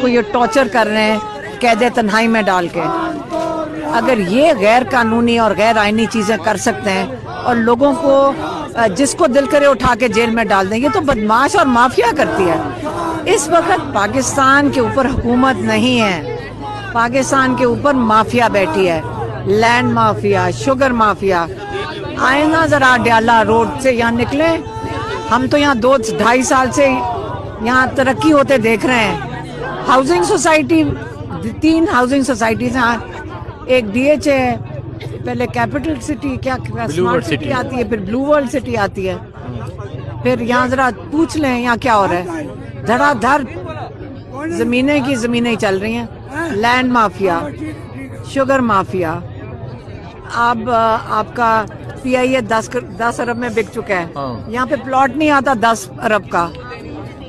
को ये टॉर्चर कर रहे हैं कैद तन्हाई में डाल के। अगर ये गैर कानूनी और गैर आईनी चीजें कर सकते हैं और लोगों को जिसको दिल करे उठा के जेल में डाल दें, ये तो बदमाश और माफिया करती है। इस वक्त पाकिस्तान के ऊपर हुकूमत नहीं है, पाकिस्तान के ऊपर माफिया बैठी है, लैंड माफिया, शुगर माफिया। आए ना जरा डयाला रोड से यहाँ निकले, हम तो यहाँ 2-2.5 साल से यहाँ तरक्की होते देख रहे हैं। हाउसिंग सोसाइटी, 3 हाउसिंग सोसाइटीज हैं, एक DH है, पहले कैपिटल सिटी क्या स्मार्ट सिटी आती है, फिर ब्लू वर्ल्ड सिटी आती है। फिर यहाँ जरा पूछ लें यहाँ क्या हो रहा है, धड़ाधड़ जमीनें की जमीनें चल रही हैं। Land mafia, sugar mafia. अब आपका PIA 10 अरब में बिक चुका है। यहाँ पे प्लॉट नहीं आता 10 अरब का।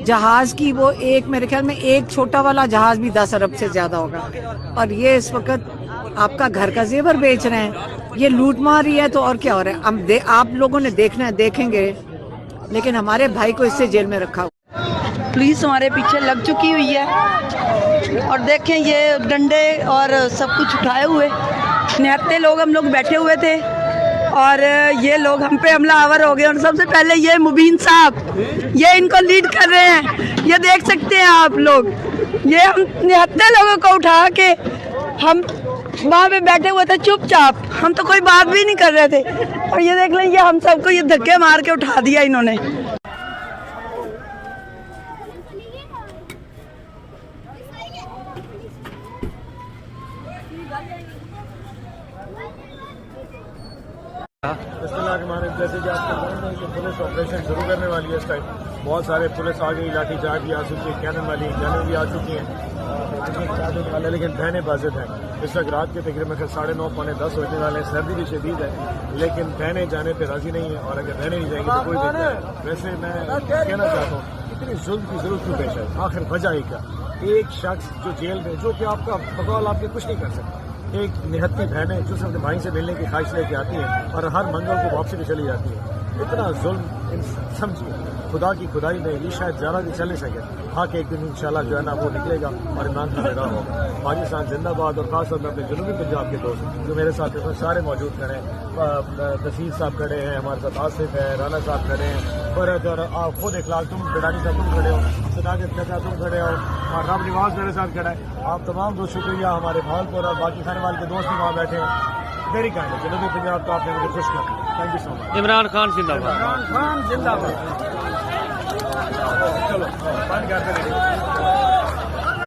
जहाज की वो एक, मेरे ख्याल में एक छोटा वाला जहाज भी 10 अरब से ज्यादा होगा। और ये इस वक्त आपका घर का जेवर बेच रहे हैं। ये लूट मार ही है तो और क्या हो रहा है। आप लोगों ने देखना है, देखेंगे, लेकिन हमारे भाई को इससे जेल में रखा। पुलिस हमारे पीछे लग चुकी हुई है और देखें ये डंडे और सब कुछ उठाए हुए निहत्ते लोग हम लोग बैठे हुए थे और ये लोग हम पे हमलावर हो गए। और सबसे पहले ये मुबीन साहब, ये इनको लीड कर रहे हैं, ये देख सकते हैं आप लोग। ये हम निहत्ते लोगों को उठा के हम वहाँ पे बैठे हुए थे चुपचाप, हम तो कोई बात भी नहीं कर रहे थे। और ये देख लें, ये हम सबको ये धक्के मार के उठा दिया इन्होंने। जैसे कि आपको जानते हैं कि पुलिस ऑपरेशन शुरू करने वाली है इस टाइम। बहुत सारे पुलिस आ गई, लाठी चार्ज भी आ चुकी है, कैनन वाली गनें भी आ चुकी हैं, वाले, लेकिन बहनें बाजिद हैं। इस वक्त रात के तकरीबन 9:30-10 होने वाले हैं। सर्दी भी शदीद है, लेकिन बहनें जाने पर राजी नहीं है। और अगर बहनें नहीं जाएंगी तो कोई दिक्कत है। वैसे मैं कहना चाहता हूँ, इतनी जुल्म की जरूरत क्यों पेश है? आखिर वजह क्या? एक शख्स जो जेल में, जो कि आपका बकौल आपके कुछ नहीं कर सकता, एक निहत्ती बहन है जो अपने भाई से मिलने की ख्वाहिश लेके आती है और हर मंगल को वापसी भी चली जाती है। इतना जुल्म समझिए, खुदा की खुदाई में ये शायद ज़्यादा भी चल नहीं सके। हाँ कि एक दिन इंशाल्लाह जो है ना वो निकलेगा और ईमान का पैदा होगा। पाकिस्तान जिंदाबाद। और खासतौर पर अपने जनूबी पंजाब के दोस्त जो मेरे साथ सारे मौजूद खड़े हैं, तसीर साहब खड़े हैं, हमारे साथ आसिफ है, राना साहब खड़े हैं, और आप खुद इखलाक, तुम गडानी साहब तुम खड़े हो, सदाकत चाचा तुम खड़े हो, और रब निवाज मेरे साथ खड़ा है। आप तमाम दोस्त शुक्रिया। हमारे भावलपुर और बाकी खाने वाले के दोस्त भी वहाँ बैठे हैं। Very kind. जनूबी पंजाब तो आपने मुझे खुश किया। Thank you so much. Imran Khan जिंदाबाद। इमरान खान जिंदाबाद। चलो बंद करते हैं।